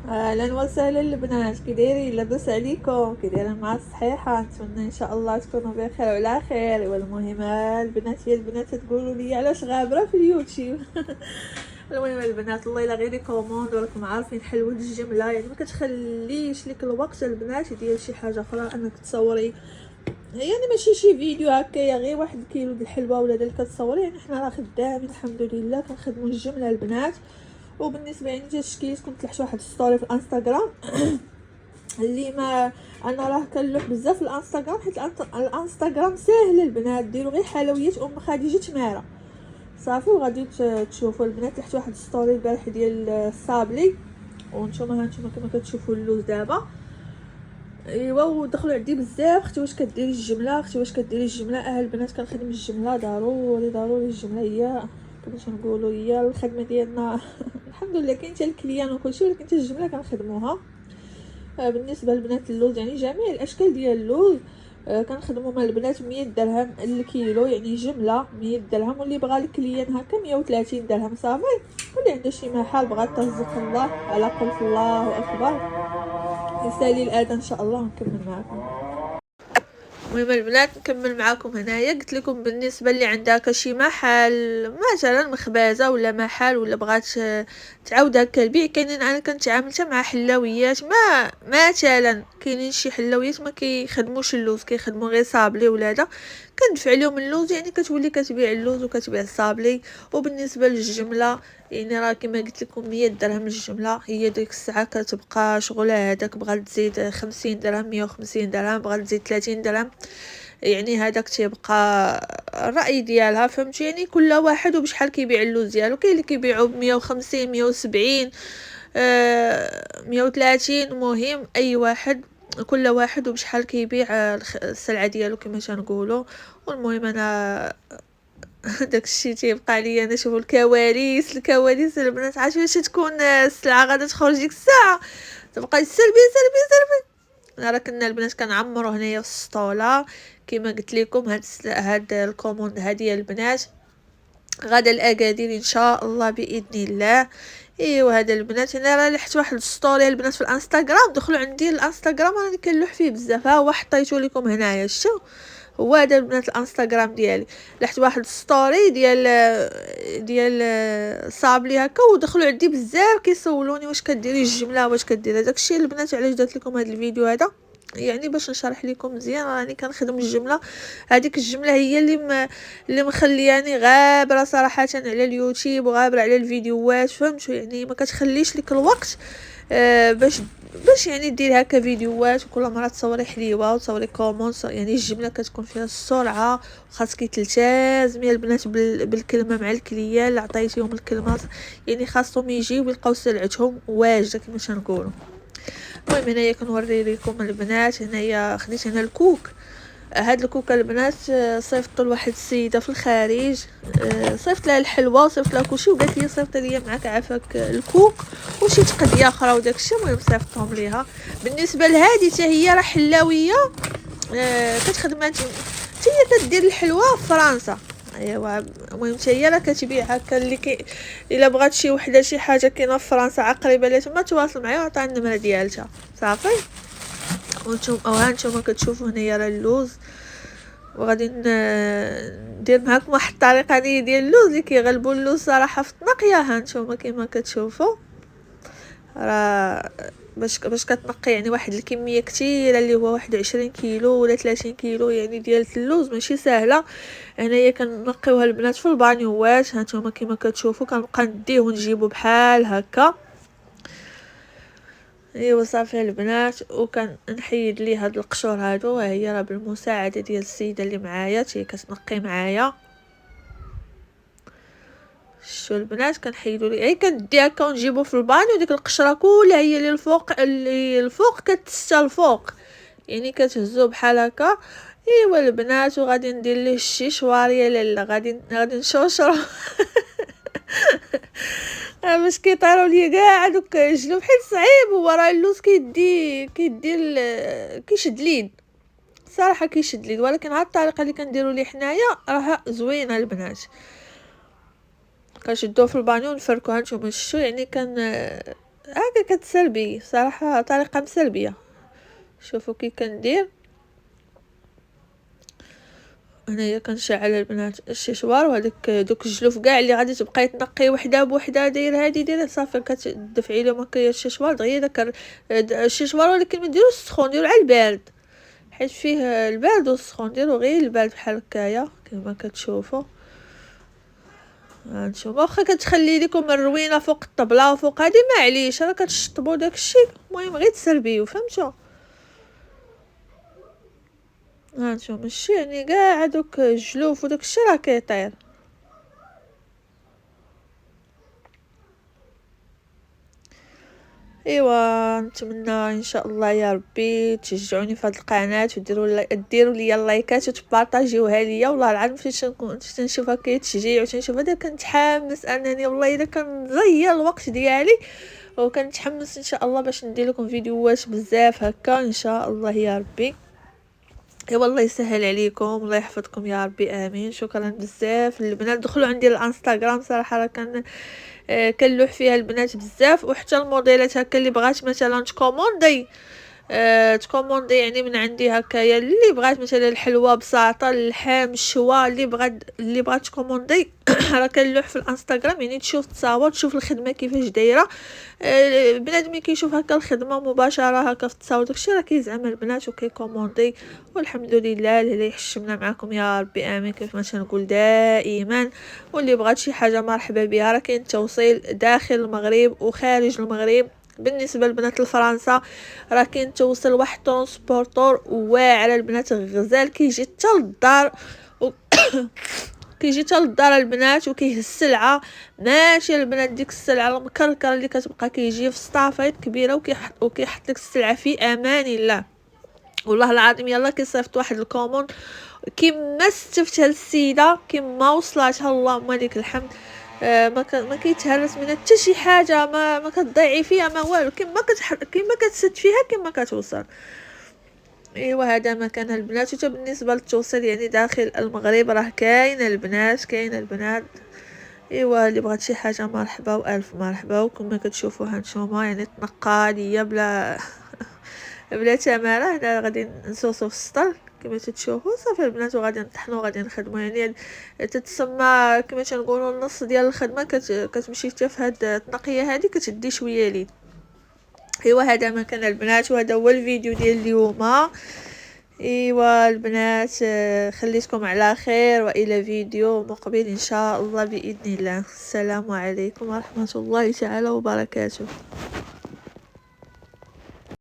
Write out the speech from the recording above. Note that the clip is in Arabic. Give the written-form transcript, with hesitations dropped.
اهلا وسهلا البنات، كي دايرين؟ لاباس عليكم؟ كي دايرين مع الصحيحه؟ نتمنى ان شاء الله تكونوا بخير وعلى خير. والمهم البنات، يا البنات تقولوا لي علاش غابره في اليوتيوب؟ المهم البنات، الله الا غير لي كوموند، وراكم عارفين حلوه الجمله يعني ما كتخليش لك الوقت البنات ديال شي حاجه اخرى انك تصوري. يعني ماشي شي فيديو هكايا غير 1 كيلو د الحلوه ولا ديال كتصوري. يعني حنا راه خدامين الحمد لله، كنخدموا الجمله البنات. وبالنسبه يعني جا الشكيلات، كنت لحت واحد ستوري في الانستغرام اللي ما انا راه كنلوح بزاف الانستغرام، حيت الانستغرام ساهل البنات، ديروا غير حلويات ام خديجه تماره صافي. وغادي تشوفوا البنات لحت واحد ستوري البارح ديال الصابلي، وانتم هانتوما كما كتشوفوا اللوز دابا. ايوا ودخلوا عندي بزاف، اختي واش كديري الجمله، اختي واش كديري الجمله. البنات كنخدم الجمله ضروري ضروري، الجمله هي كيفاش نقولوا هي الخدمه ديالنا. الحمد لله كاين حتى الكليان وكلشي، ولكن حتى الجمله كنخدموها. بالنسبه للبنات اللوز يعني جميع الاشكال ديال اللوز كنخدموا مع البنات 100 درهم الكيلو، يعني جمله 100 درهم. واللي بغى الكليان هكا 130 درهم صافي. واللي عنده شي محل بغى ترزق الله على قول الله اكبر يسالي الاذان ان شاء الله ونكمل معكم. المهم البنات نكمل معاكم هنايا. قلت لكم بالنسبه اللي عندها شي محل مثلا مخبازه ولا محل، ولا بغات تعاود هكا البيع، كاينين انا كنتعامل حتى مع حلويات. ما مثلا كاينين شي حلويات ما كيخدموش اللوز، كيخدموا غير صابلي ولا هذا، كندفع لهم اللوز، يعني كتولي كتبيع اللوز وكتبيع الصابلي. وبالنسبه للجمله يعني راه كما قلت لكم 100 درهم الجمله، هي ديك الساعه كتبقى شغله. هذاك بغات تزيد 50 درهم 150 درهم، بغات تزيد 30 درهم، يعني هذاك تيبقى الراي ديالها، فهمتي؟ يعني كل واحد وبشحال كيبيع اللوز ديالو. كاين اللي كيبيعوا ب 150 170 130. المهم اي واحد كل واحد وبشحال كيبيع السلعه ديالو كما تنقولوا. والمهم انا داكشي تيبقى عليا انا نشوف الكواليس البنات. عارفين واش تكون السلعه غادا تخرج ديك الساعه، تبقى سلبي. انا راه كنا البنات كنعمروا هنايا في السطوله كما قلت لكم. هاد الكوموند هادي البنات غدا الاكادير ان شاء الله باذن الله. ايوا هذا البنات انا راه لحت واحد ستوري البنات في الانستغرام، دخلوا عندي الانستغرام راني كنلوح فيه بزاف. ها هو حطيته لكم هنايا، شتو هو هذا البنات الانستغرام ديالي. لحت واحد ستوري ديال صابلي هكا، ودخلوا عندي بزاف كيسولوني واش كديري الجمله، واش كديري داكشي البنات. علاش درت لكم هذا الفيديو هذا؟ يعني باش نشرح لكم مزيان راني كنخدم الجمله. هذيك الجمله هي اللي مخلياني غابره صراحه على اليوتيوب، وغابره على الفيديوهات، فهمتوا؟ يعني ما كتخليش لك الوقت باش يعني دير هكا فيديوهات وكل مره تصوري حليوه وتصوري كومون. يعني الجمله كتكون فيها السرعه، وخاصك تلتزمي البنات بالكلمه مع الكليان اللي عطيتيهم الكلمات، يعني خاصهم يجيو ويلقاو سلعتهم واجده كما تنقولوا. المهم هنايا كنوري لكم البنات، هنايا خديت هنا الكوك. هاد الكوكه البنات صيفطوا لواحد السيده في الخارج، صيفط لها الحلوه وصيفط لها كلشي، وقالت لي صيفط لي معك عافاك الكوك وشي تقديه اخرى وداكشي. المهم صيفطهم ليها. بالنسبه لهادي حتى هي راه حلاويه، كتخدم حتى هي كدير الحلوه في فرنسا. ايوا المهم حتى هي راه كتبيع هكا الا بغات شي وحده شي حاجه كاينه في فرنسا قريبه ليها تما تواصل معايا وعطيها النمره ديالها صافي. وانتم هانتوما كتشوفوا هنايا راه اللوز، وغادي ندير معكم واحد الطريقه ديال اللوز اللي كيغلبوا اللوز صراحه في التنقيه. هانتوما كما كتشوفوا راه باش كتنقي يعني واحد الكميه كثيره اللي هو 21 كيلو ولا 30 كيلو يعني ديال اللوز، ماشي سهله. هنايا كنقيوها البنات في البانيوات. هانتوما كما كتشوفوا كنبقى نديه ونجيبو بحال هكا. ايوا صافي البنات، وكنحيد لي هاد القشور هادو. هي راه بالمساعده ديال السيده اللي معايا هي كتنقي معايا. شو البنات كنحيدو لي كندي هكا ونجيبو في البانيو. ديك القشره كلها هي اللي الفوق كتستا الفوق، يعني كتهزو بحال هكا. ايوا البنات وغادي ندير ليه شي شواريه لالا، غادي نشوشرو. باش كيطيروا ليا كاع دوك الجلوب حيت صعيب. هو راه اللوز كيشد اليد صراحه، كيشد اليد، ولكن هاد الطريقه اللي كنديروا ليه حنايا راه زوينه البنات. كنشدوه في البانيو ونفركوها. نتوما شفتوا يعني هكا كتسربي صراحه طريقه مسربيه. شوفوا كي كندير هنايا كنشعل البنات الششوار، وهذاك دوك الجلوف كاع اللي غادي تبقاي تنقي وحده بوحده داير هادي دايره صافي كتدفعي له مكياج الششوار دغيا داك الششوار، ولكن ما ديروش السخون ديرو على البارد حيت فيه البارد والسخون، ديرو غير البارد بحال هكايا كما كتشوفوا. هانتوما واخا كتخلي لكم الروينه فوق الطبله وفوق هادي معليش راه كتشطبوا داكشي، المهم غير تسربيو فهمتوا. هانتوما ماشي يعني كاع هادوك الجلوف وداك الشيء راه كيطير. ايوا نتمنى ان شاء الله يا ربي تشجعوني في هذه القناه وديروا لي اللايكات وتبارطاجيوها ليا. والله العظيم فاش تنشوف هكا تشجيع وتنشوف هذا كنتحمس انني والله الا كنضيع الوقت ديالي، وكنتحمس ان شاء الله باش ندير لكم فيديوهات بزاف هكا ان شاء الله يا ربي. ايوا الله يسهل عليكم، الله يحفظكم يا ربي امين. شكرا بزاف البنات، دخلوا عندي الانستغرام صراحه راه كنلوح فيها البنات بزاف، وحتى الموديلات هكا اللي بغات مثلا تكوموندي تكوموندي يعني من عندي هكايا، اللي بغات مثلا الحلوى بساطه اللحم الشوا اللي بغات تكوموندي راه كنلوح في الانستغرام، يعني تشوف تصاور تشوف الخدمه كيفاش دايره. بنادم ملي كيشوف هكا الخدمه مباشره هكا في التصاور داكشي راه كيزعم البنات وكيكوموندي. والحمد لله اللي يحشمنا معكم يا ربي امين كيف ما تنقول دائما. واللي بغات شي حاجه مرحبا بها، راه كاين توصيل داخل المغرب وخارج المغرب. بالنسبه لبنات فرنسا راه كاين توصل واحد ترونسبورطور واعر البنات غزال كيجي حتى للدار كيجي حتى للدار البنات وكيهز السلعه، ماشي البنات ديك السلعه المكركره اللي كتبقى كيجي في سطافيط كبيره وكيحط لك السلعه في امان الله. والله العظيم يلا كيصيفط واحد الكومون كيما استفتها السيده كيما وصلاتها اللهم لك الحمد. ما كيتهرس من حتى شي حاجه، ما كتضيعي فيها ما والو، كيما كتسد فيها كيما كتوصل. ايوا هذا مكان البنات. وتا بالنسبه للتوصيل يعني داخل المغرب راه كاين البنات. ايوا اللي بغات شي حاجه مرحبا والف مرحبا. وكما كتشوفوا هانتوما يعني تنقى ليا بلا تماره. هنا غادي نصوصو في السطر كما تتشوفوا صافي البنات، وغادي نطحنوا وغادي نخدموا يعني تتسمى كما تنقولوا النص ديال الخدمه كتمشي حتى في هاد التنقيه هذه كتدي شويه ليد. ايوا هذا مكان البنات، وهذا هو الفيديو ديال اليوم. ايوا البنات خليتكم على خير، والى فيديو مقبل ان شاء الله باذن الله. السلام عليكم ورحمه الله تعالى وبركاته.